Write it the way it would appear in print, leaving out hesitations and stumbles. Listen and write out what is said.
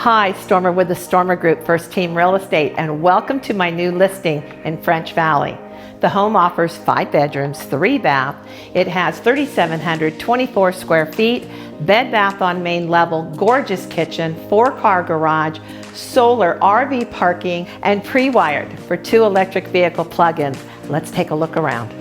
Hi, Stormer with the Stormer Group First Team Real Estate, and welcome to my new listing in French Valley. The home offers 5 bedrooms, 3 bath. It has 3,724 square feet, bed bath on main level, gorgeous kitchen, 4-car garage, solar RV parking, and pre-wired for 2 electric vehicle plug-ins. Let's take a look around.